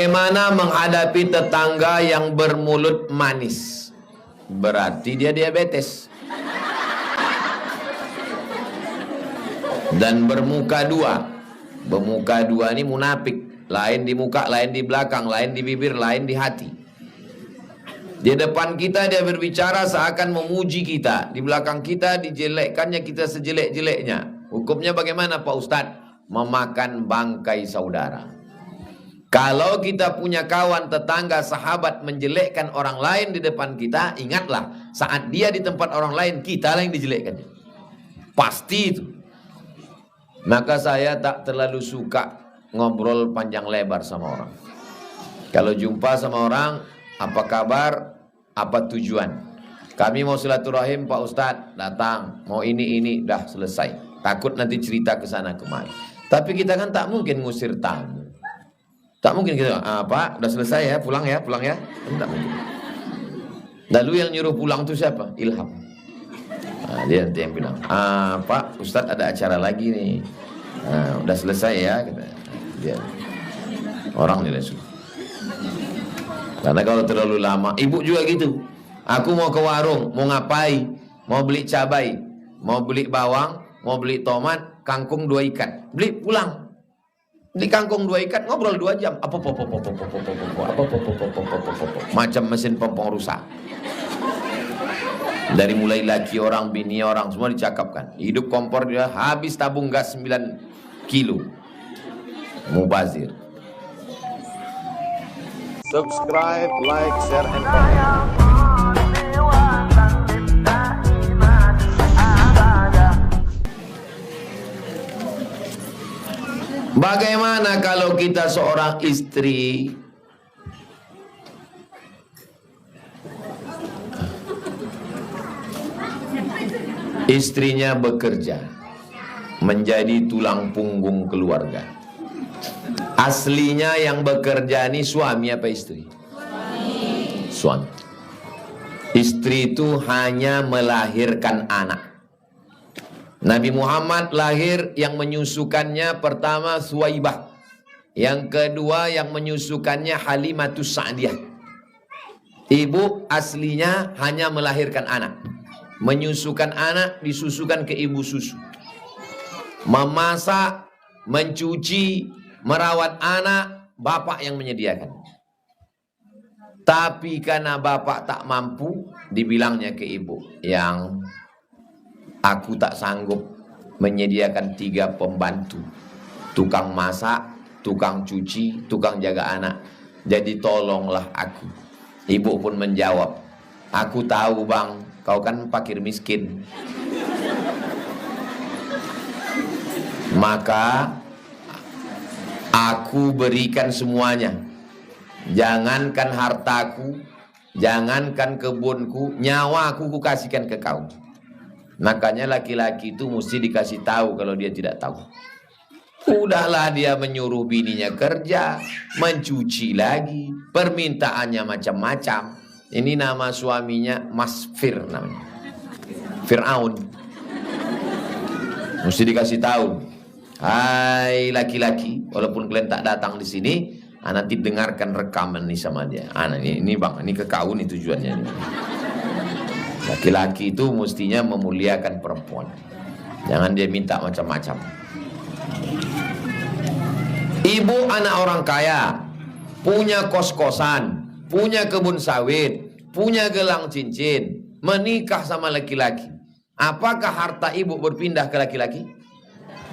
Bagaimana menghadapi tetangga yang bermulut manis? Berarti dia diabetes. Dan bermuka dua. Bermuka dua ini munafik. Lain di muka, lain di belakang, lain di bibir, lain di hati. Di depan kita dia berbicara seakan memuji kita. Di belakang kita dijelekkannya kita sejelek-jeleknya. Hukumnya bagaimana Pak Ustadz? Memakan bangkai saudara. Kalau kita punya kawan, tetangga, sahabat menjelekkan orang lain di depan kita, ingatlah, saat dia di tempat orang lain, kita lah yang dijelekkannya. Pasti itu. Maka saya tak terlalu suka ngobrol panjang lebar sama orang. Kalau jumpa sama orang, apa kabar, apa tujuan? Kami mau silaturahim Pak Ustadz, datang, mau ini, dah selesai. Takut nanti cerita ke sana kemari. Tapi kita kan tak mungkin ngusir tamu. Tak mungkin kita, Pak, udah selesai ya, pulang ya. Tak mungkin. Lalu yang nyuruh pulang itu siapa? Ilham. Nah, dia nanti yang bilang, Pak, Ustadz ada acara lagi nih. Udah selesai ya. Dia. Orang nih langsung. Karena kalau terlalu lama, ibu juga gitu. Aku mau ke warung, mau ngapain? Mau beli cabai, mau beli bawang, mau beli tomat, kangkung 2 ikat. Beli, pulang. Di kangkung 2 ikat ngobrol 2 jam. Macam mesin pompong rusak. Dari mulai laki orang, bini orang, semua dicakapkan. Hidup kompor dia habis tabung gas 9 kilo. Mubazir. Subscribe, like, share, and comment. Bagaimana kalau kita seorang istri istrinya bekerja menjadi tulang punggung keluarga. Aslinya yang bekerja ini suami apa istri? Suami. Istri itu hanya melahirkan anak. Nabi Muhammad lahir, yang menyusukannya pertama Suwaibah, yang kedua yang menyusukannya Halimatus Sa'diyah. Ibu aslinya hanya melahirkan anak, menyusukan anak, disusukan ke ibu susu, memasak, mencuci, merawat anak, bapak yang menyediakan. Tapi karena bapak tak mampu, dibilangnya ke ibu, yang aku tak sanggup menyediakan 3 pembantu, tukang masak, tukang cuci, tukang jaga anak. Jadi tolonglah aku. Ibu pun menjawab, aku tahu bang, kau kan fakir miskin. Maka aku berikan semuanya. Jangankan hartaku, jangankan kebunku, nyawaku kukasihkan ke kau. Makanya laki-laki itu mesti dikasih tahu kalau dia tidak tahu. Udahlah dia menyuruh bininya kerja, mencuci lagi, permintaannya macam-macam. Ini nama suaminya Mas Fir namanya. Fir'aun. Mesti dikasih tahu. Hai laki-laki, walaupun kalian tak datang di sini, nanti dengarkan rekaman nih sama dia. Ini bang, ini ke kau nih tujuannya nih. Laki-laki itu mestinya memuliakan perempuan. Jangan dia minta macam-macam. Ibu anak orang kaya, punya kos-kosan, punya kebun sawit, punya gelang cincin, menikah sama laki-laki. Apakah harta ibu berpindah ke laki-laki?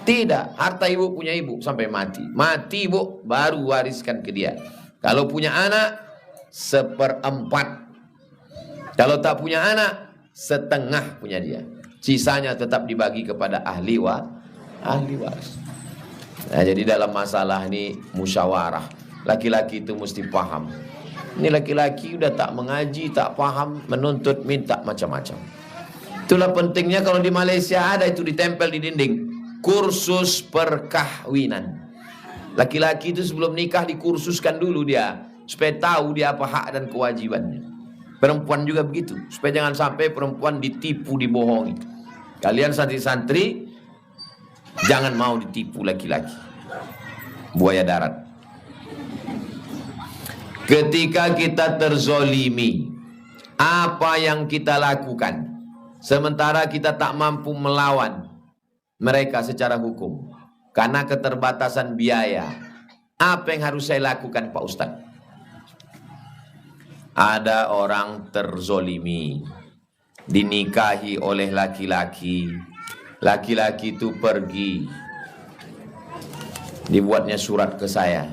Tidak. Harta ibu punya ibu sampai mati. Mati ibu baru wariskan ke dia. Kalau punya anak 1/4. Kalau tak punya anak, 1/2 punya dia. Sisanya tetap dibagi kepada ahli waris. Nah, jadi dalam masalah ini musyawarah. Laki-laki itu mesti paham. Ini laki-laki udah tak mengaji, tak paham, menuntut, minta macam-macam. Itulah pentingnya kalau di Malaysia ada itu ditempel di dinding. Kursus perkahwinan. Laki-laki itu sebelum nikah dikursuskan dulu dia. Supaya tahu dia apa hak dan kewajibannya. Perempuan juga begitu, supaya jangan sampai perempuan ditipu, dibohongi. Kalian santri-santri jangan mau ditipu laki-laki. Buaya darat. Ketika kita terzolimi, apa yang kita lakukan? Sementara kita tak mampu melawan mereka secara hukum karena keterbatasan biaya. Apa yang harus saya lakukan, Pak Ustadz? Ada orang terzolimi, dinikahi oleh laki-laki. Laki-laki itu pergi, dibuatnya surat ke saya.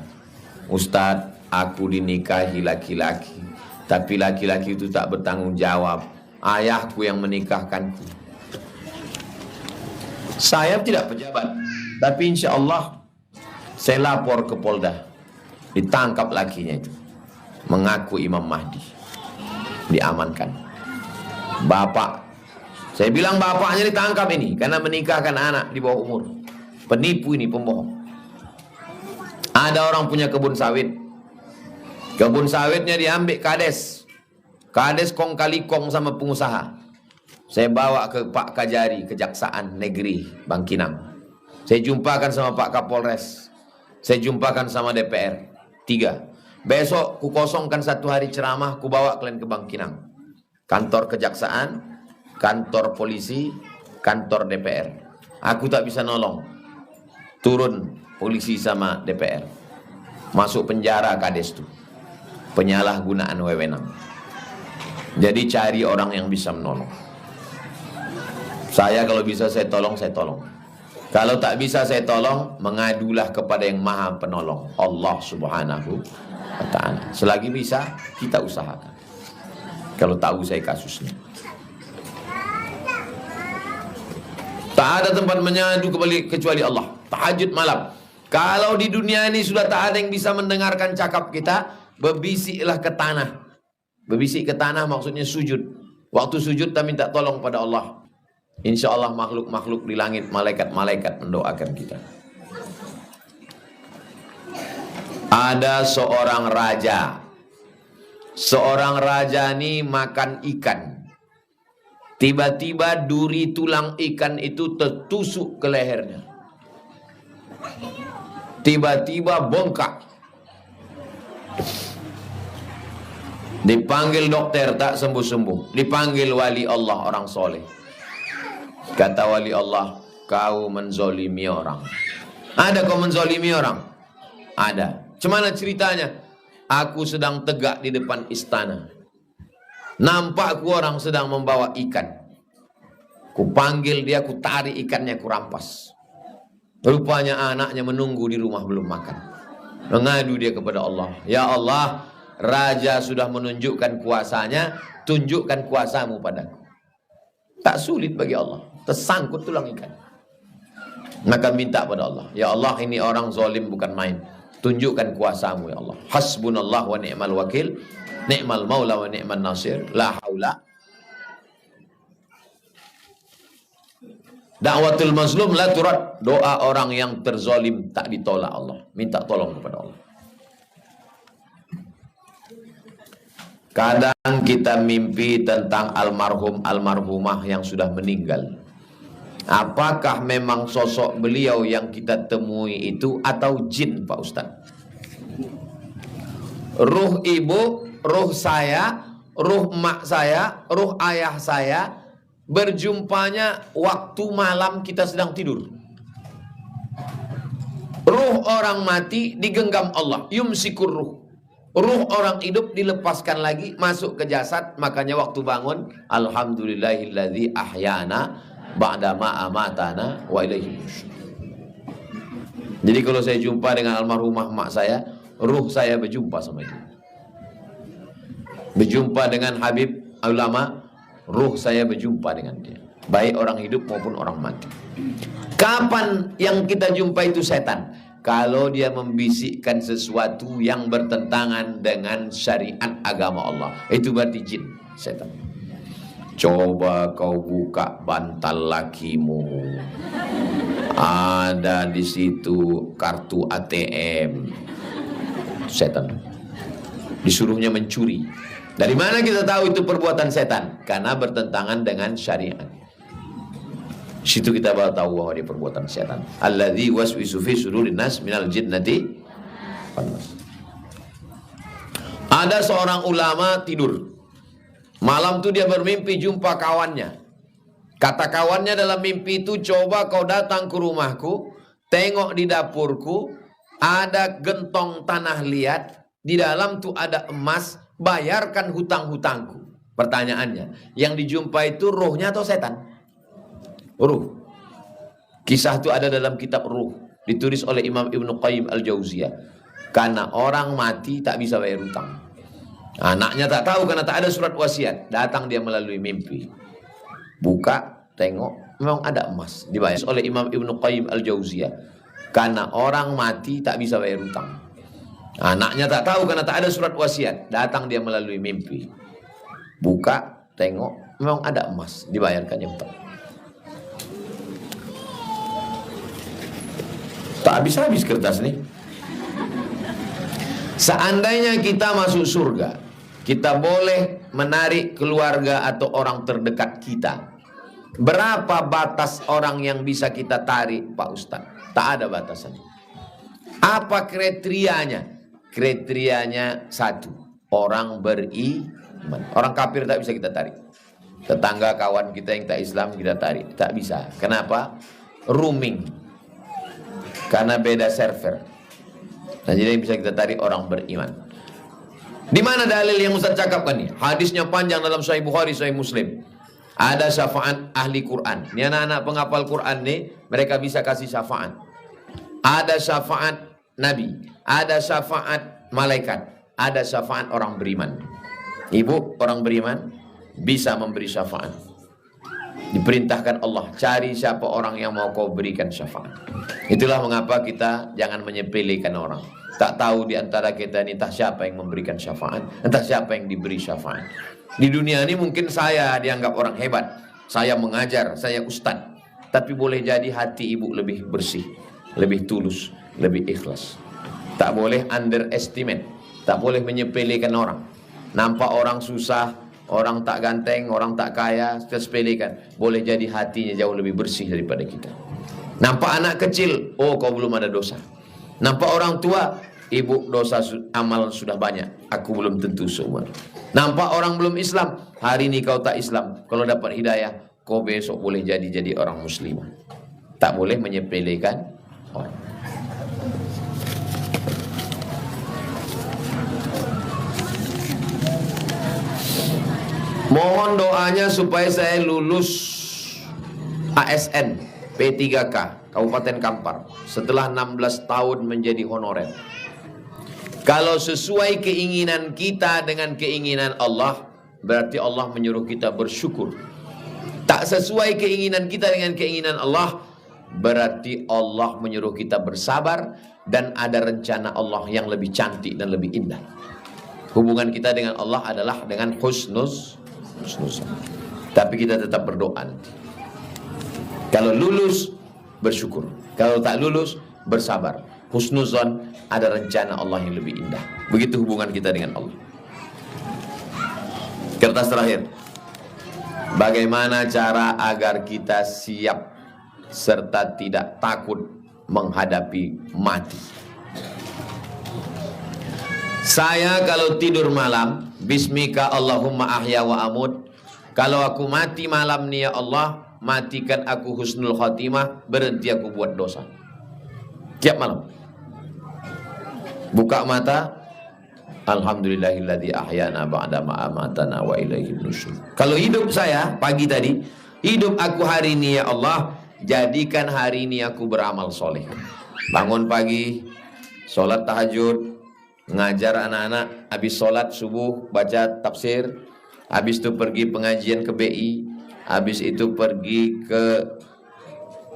Ustadz, aku dinikahi laki-laki, tapi laki-laki itu tak bertanggung jawab. Ayahku yang menikahkanku. Saya tidak pejabat, tapi insya Allah saya lapor ke Polda. Ditangkap lakinya itu, mengaku Imam Mahdi, diamankan. Bapak, saya bilang bapaknya ditangkap ini karena menikahkan anak di bawah umur. Penipu ini, pembohong. Ada orang punya kebun sawit. Kebun sawitnya diambil kades. Kades kong kali kong sama pengusaha. Saya bawa ke Pak Kajari, Kejaksaan Negeri Bangkinang. Saya jumpakan sama Pak Kapolres. Saya jumpakan sama DPR. 3. Besok ku kosongkan 1 hari ceramah, ku bawa kalian ke Bangkinang. Kantor Kejaksaan, kantor polisi, kantor DPR. Aku tak bisa nolong. Turun polisi sama DPR. Masuk penjara kades tuh. Penyalahgunaan wewenang. Jadi cari orang yang bisa menolong. Saya kalau bisa saya tolong, saya tolong. Kalau tak bisa saya tolong, mengadulah kepada yang maha penolong, Allah subhanahu wa ta'ala. Selagi bisa, kita usahakan. Kalau tahu saya kasusnya. Tak ada tempat menyadu kecuali Allah. Tahajud malam. Kalau di dunia ini sudah tak ada yang bisa mendengarkan cakap kita, berbisiklah ke tanah. Berbisik ke tanah maksudnya sujud. Waktu sujud kita minta tolong pada Allah. Insya Allah makhluk-makhluk di langit, malaikat-malaikat mendoakan kita. Ada seorang raja. Seorang raja ini makan ikan. Tiba-tiba duri tulang ikan itu tertusuk ke lehernya. Tiba-tiba bongkak. Dipanggil dokter tak sembuh-sembuh. Dipanggil wali Allah, orang soleh. Kata wali Allah, kau menzolimi orang. Ada kau menzolimi orang? Ada. Cemana ceritanya? Aku sedang tegak di depan istana. Nampak ku orang sedang membawa ikan. Ku panggil dia, ku tarik ikannya, ku rampas. Rupanya anaknya menunggu di rumah belum makan. Mengadu dia kepada Allah. Ya Allah, raja sudah menunjukkan kuasanya, tunjukkan kuasamu padaku. Tak sulit bagi Allah. Tersangkut tulang ikan. Maka minta pada Allah. Ya Allah, ini orang zalim bukan main. Tunjukkan kuasamu ya Allah. Hasbunallah wa ni'mal wakil. Ni'mal maula wa ni'mal nasir. La haula. Da'watul mazlum la turad. Doa orang yang terzalim tak ditolak Allah. Minta tolong kepada Allah. Kadang kita mimpi tentang almarhum almarhumah yang sudah meninggal. Apakah memang sosok beliau yang kita temui itu atau jin, Pak Ustadz? Ruh ibu, ruh saya, ruh mak saya, ruh ayah saya berjumpanya waktu malam kita sedang tidur. Ruh orang mati digenggam Allah, yumsikur ruh. Ruh orang hidup dilepaskan lagi, masuk ke jasad. Makanya waktu bangun, alhamdulillahilladzi ahyana ba'dama amatana wa ilaihi nusyur. Jadi kalau saya jumpa dengan almarhumah mak saya, ruh saya berjumpa sama dia. Berjumpa dengan Habib ulama, ruh saya berjumpa dengan dia. Baik orang hidup maupun orang mati. Kapan yang kita jumpa itu setan? Kalau dia membisikkan sesuatu yang bertentangan dengan syariat agama Allah, itu berarti jin, setan. Coba kau buka bantal lakimu, ada di situ kartu ATM, setan. Disuruhnya mencuri. Dari mana kita tahu itu perbuatan setan? Karena bertentangan dengan syariat. Situ kita baru tahu bahwa dia perbuatan setan. Alladzi waswisu fi sudurin nas minal jinnati wan nas. Ada seorang ulama tidur. Malam itu dia bermimpi jumpa kawannya. Kata kawannya dalam mimpi itu, coba kau datang ke rumahku, tengok di dapurku, ada gentong tanah liat, di dalam tuh ada emas, bayarkan hutang-hutangku. Pertanyaannya, yang dijumpai itu rohnya atau setan? Ruh. Kisah itu ada dalam kitab Ruh, ditulis oleh Imam Ibnu Qayyim Al-Jauziyah. Karena orang mati tak bisa bayar hutang. Anaknya tak tahu karena tak ada surat wasiat. Datang dia melalui mimpi. Buka, tengok, memang ada emas. Dibayar oleh Imam Ibnu Qayyim Al-Jauziyah. Karena orang mati tak bisa bayar hutang. Anaknya tak tahu karena tak ada surat wasiat. Datang dia melalui mimpi. Buka, tengok, memang ada emas. Dibayarkannya hutang. Tak habis-habis kertas nih. Seandainya kita masuk surga, kita boleh menarik keluarga atau orang terdekat kita. Berapa batas orang yang bisa kita tarik, Pak Ustadz? Tak ada batasan. Apa kriterianya? Kriterianya satu, orang beriman. Orang kafir tak bisa kita tarik. Tetangga kawan kita yang tak Islam kita tarik, tak bisa. Kenapa? Roaming. Karena beda server. Nah, jadi bisa kita tarik orang beriman. Di mana dalil yang Ustaz cakapkan nih? Hadisnya panjang dalam Sahih Bukhari, Sahih Muslim. Ada syafaat ahli Quran. Ini anak-anak penghafal Quran nih, mereka bisa kasih syafaat. Ada syafaat Nabi, ada syafaat malaikat, ada syafaat orang beriman. Ibu orang beriman bisa memberi syafaat. Diperintahkan Allah, cari siapa orang yang mau kau berikan syafaat. Itulah mengapa kita jangan menyepelekan orang. Tak tahu di antara kita ini entah siapa yang memberikan syafaat, entah siapa yang diberi syafaat. Di dunia ini mungkin saya dianggap orang hebat, saya mengajar, saya ustad. Tapi boleh jadi hati ibu lebih bersih, lebih tulus, lebih ikhlas. Tak boleh underestimate, tak boleh menyepelekan orang. Nampak orang susah, orang tak ganteng, orang tak kaya, kita sepelekan. Boleh jadi hatinya jauh lebih bersih daripada kita. Nampak anak kecil, oh kau belum ada dosa. Nampak orang tua, ibu dosa amal sudah banyak, aku belum tentu seumur. Nampak orang belum Islam, hari ini kau tak Islam. Kalau dapat hidayah, kau besok boleh jadi orang muslimah. Tak boleh menyepelekan orang. Mohon doanya supaya saya lulus ASN P3K Kabupaten Kampar setelah 16 tahun menjadi honorer. Kalau sesuai keinginan kita dengan keinginan Allah, berarti Allah menyuruh kita bersyukur. Tak sesuai keinginan kita dengan keinginan Allah, berarti Allah menyuruh kita bersabar dan ada rencana Allah yang lebih cantik dan lebih indah. Hubungan kita dengan Allah adalah dengan husnuzan. Tapi kita tetap berdoa. Kalau lulus, bersyukur. Kalau tak lulus, bersabar. Husnuzan, ada rencana Allah yang lebih indah. Begitu hubungan kita dengan Allah. Kertas terakhir. Bagaimana cara agar kita siap serta tidak takut menghadapi mati? Saya kalau tidur malam, Bismika Allahumma ahya wa amut. Kalau aku mati malam nih ya Allah, matikan aku husnul khatimah, berhenti aku buat dosa. Tiap malam. Buka mata, alhamdulillahilladzi ahyana ba'da ma amatana wa ilaihin nusyur. Kalau hidup saya pagi tadi, hidup aku hari ini ya Allah, jadikan hari ini aku beramal soleh. Bangun pagi, sholat tahajud, ngajar anak-anak, habis sholat subuh baca tafsir, habis itu pergi pengajian ke BI, habis itu pergi ke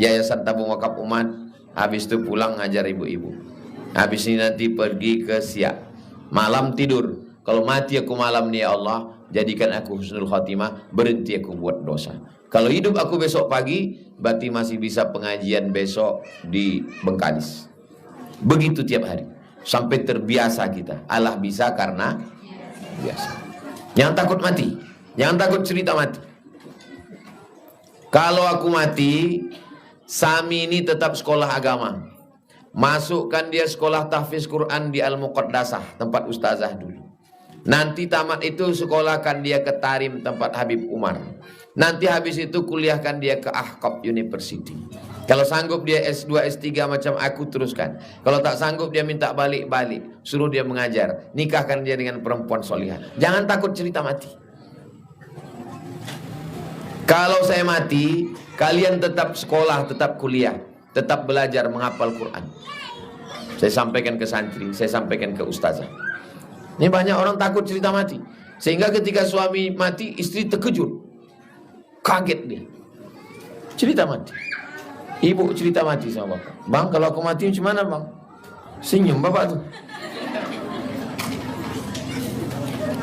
Yayasan Tabung Wakaf Umat, habis itu pulang ngajar ibu-ibu, habis ini nanti pergi ke Siak. Malam tidur, kalau mati aku malam nih ya Allah, jadikan aku husnul khatimah, berhenti aku buat dosa. Kalau hidup aku besok pagi, berarti masih bisa pengajian besok di Bengkalis. Begitu tiap hari sampai terbiasa kita. Allah bisa karena biasa. Jangan takut mati, jangan takut cerita mati. Kalau aku mati, Sami ini tetap sekolah agama. Masukkan dia sekolah tahfiz Quran di Al-Muqaddasah, tempat ustazah dulu. Nanti tamat itu sekolahkan dia ke Tarim tempat Habib Umar. Nanti habis itu kuliahkan dia ke Ahqaf University. Kalau sanggup dia S2, S3 macam aku, teruskan. Kalau tak sanggup dia minta balik-balik. Suruh dia mengajar. Nikahkan dia dengan perempuan solihah. Jangan takut cerita mati. Kalau saya mati, kalian tetap sekolah, tetap kuliah, tetap belajar menghafal Quran. Saya sampaikan ke santri, saya sampaikan ke ustazah. Ini banyak orang takut cerita mati. Sehingga ketika suami mati, istri terkejut. Kaget dia. Cerita mati. Ibu cerita mati sama bapak. Bang, kalau aku mati macam mana bang? Senyum bapak tuh.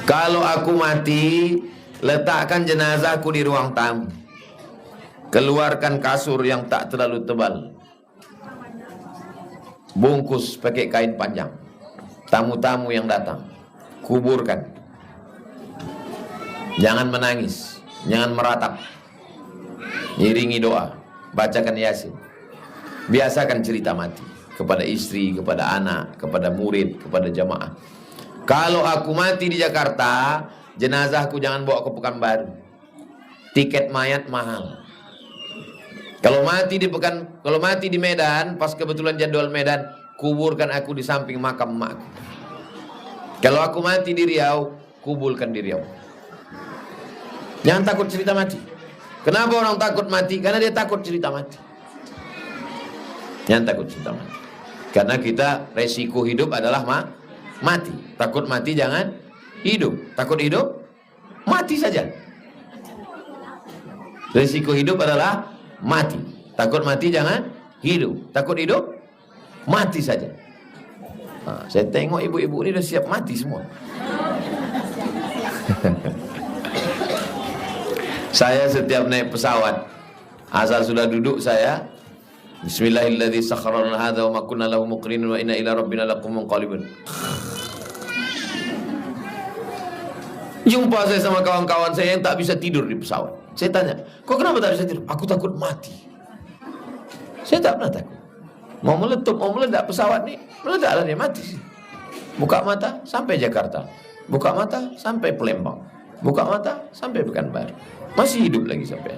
Kalau aku mati, letakkan jenazahku di ruang tamu. Keluarkan kasur yang tak terlalu tebal. Bungkus pakai kain panjang. Tamu-tamu yang datang, kuburkan. Jangan menangis, jangan meratap. Iringi doa, bacakan Yasin. Biasakan cerita mati kepada istri, kepada anak, kepada murid, kepada jamaah. Kalau aku mati di Jakarta, jenazahku jangan bawa ke Pekanbaru. Tiket mayat mahal. Kalau mati di Medan, pas kebetulan jadwal Medan, kuburkan aku di samping makam emakku. Kalau aku mati di Riau, kuburkan di Riau. Jangan takut cerita mati. Kenapa orang takut mati? Karena dia takut cerita mati. Jangan takut cerita mati. Karena kita resiko hidup adalah mati. Takut mati jangan hidup. Takut hidup, mati saja. Resiko hidup adalah mati. Takut mati jangan hidup. Takut hidup, mati saja. Nah, saya tengok ibu-ibu ini udah siap mati semua. Saya setiap naik pesawat, asal sudah duduk saya, Bismillahirrahmanirrahim, sakhkhara lana hadza wa ma kunna lahu muqrinin wa inna ila rabbina lamunqalibun. Jumpa saya sama kawan-kawan saya yang tak bisa tidur di pesawat. Saya tanya, kok kenapa tak bisa tidur? Aku takut mati. Saya tak pernah takut. Mau meletup, mau meledak pesawat nih, meledaklah dia mati. Buka mata sampai Jakarta, buka mata sampai Palembang, buka mata sampai Pekanbaru, masih hidup lagi sampai.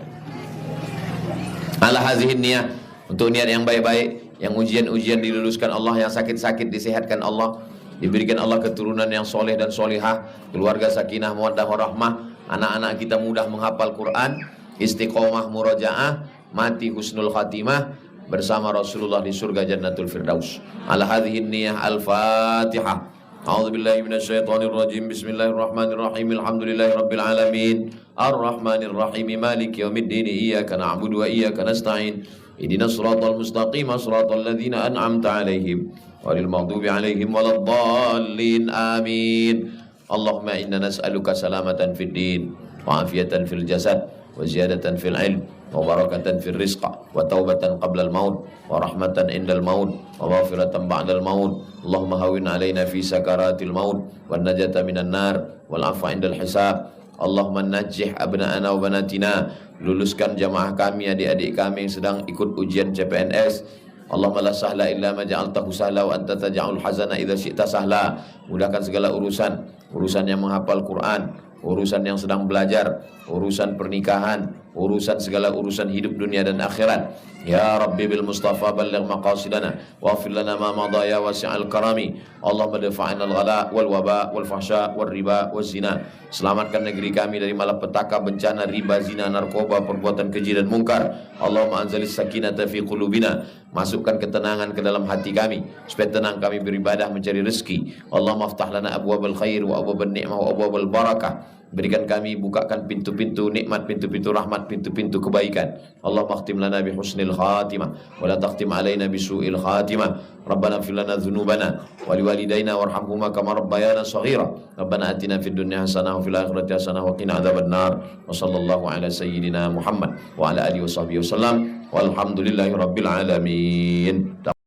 Ala hazihin niyah, untuk niat yang baik-baik, yang ujian-ujian diluluskan Allah, yang sakit-sakit disehatkan Allah, diberikan Allah keturunan yang soleh dan solihah, keluarga sakinah mawaddah warahmah, anak-anak kita mudah menghafal Quran, istiqomah murajaah, mati husnul khatimah bersama Rasulullah di surga Jannatul Firdaus. Ala hadhihi niyyah al-Fatihah. A'udzubillahi minasyaitonir rajim. Bismillahirrahmanirrahim. Alhamdulillahirabbil alamin. Arrahmanir rahim. Maliki yaumiddin. Iyyaka na'budu wa iyyaka nasta'in. Ihdinas siratal mustaqim. Siratal ladzina an'amta 'alaihim ghairil maghdubi 'alaihim waladdallin. Amin. Allahumma inna nas'aluka salamatan fid din wa afiyatan fil jasad wa ziyadatan fil ilm wa barakatan fil rizq wa taubatan qabla al maut wa rahmatan indal maut wa maghfiratan ba'dal maut. Allahumma hawwin alaina fi sakaratil maut wan najata minan nar wal afwa indal hisab. Allahumma najjih abna'ana wa banatina, luluskan jamaah kami, adik-adik kami yang sedang ikut ujian CPNS. Allahumma la sahla illa ma ja'altahu sahla wa anta taj'alul hazana idza syi'ta sahla. Mudahkan segala urusan, urusan yang menghafal Quran, urusan yang sedang belajar, urusan pernikahan, urusan segala urusan hidup dunia dan akhirat. Ya Rabbi bil Mustafa balligh maqasidana waghfir lana ma madha ya wasi'al karami. Allahumma dafa'na al-ghala wal waba wal fahsya wal riba waz zina. Selamatkan negeri kami dari malapetaka, bencana, riba, zina, narkoba, perbuatan keji dan mungkar. Allahumma anzilis sakinata fi qulubina. Masukkan ketenangan ke dalam hati kami supaya tenang kami beribadah mencari rezeki. Allahumma aftah lana abwabal khair wa abwabal ni'mah wa abwabal barakah. Berikan kami, bukakan pintu-pintu nikmat, pintu-pintu rahmat, pintu-pintu kebaikan. Allahumma khtim lana bi husnil khatimah wa la takhtim alaina bi su'il khatimah. Rabbana ighfir lana dhunubana wa liwalidayna warhamhuma kama rabbayana shaghira. Rabbana atina fid dunya hasanah wa fil akhirati hasanah wa qina adzabannar. Wa sallallahu ala sayyidina Muhammad wa ala alihi washabbihi wasallam. Walhamdulillahi rabbil alamin.